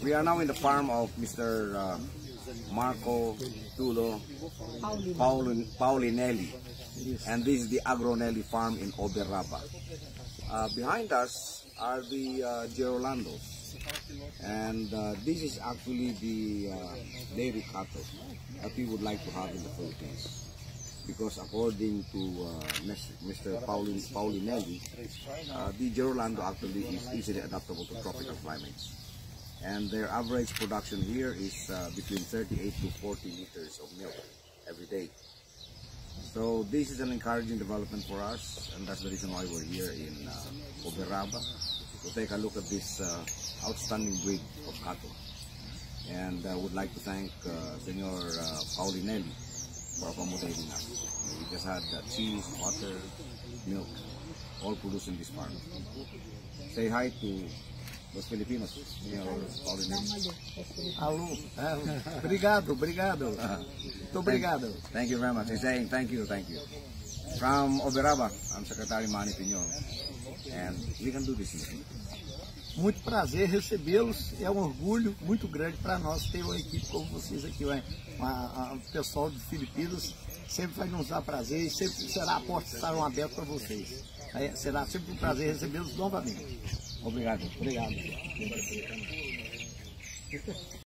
We are now in the farm of Mr. Marco Tulo Paulinelli, and this is the Agronelli farm in Oberaba. Behind us are the Gerolandos, and this is actually the dairy cattle that we would like to have in the Philippines. Because according to Mr. Paulinelli, the Gerolando actually is easily adaptable to tropical climates. And their average production here is between 38 to 40 liters of milk every day. So this is an encouraging development for us, and that's the reason why we're here in Oberaba to take a look at this outstanding breed of cattle. And I would like to thank Senor Paulinelli for accommodating us. We just had cheese, butter, milk, all produced in this farm. Say hi to los Filipinos, Senor Paulinelli. Alô, obrigado. Muito obrigado. Thank you very much. He's saying thank you. From Oberaba, I'm Secretary Manny Piñol, and we can do this in the Philippines. Muito prazer recebê-los, é um orgulho muito grande para nós ter uma equipe como vocês aqui, o pessoal de Filipinas sempre vai nos dar prazer e sempre será a porta estarão abertas para vocês. Será sempre um prazer recebê-los novamente. Obrigado.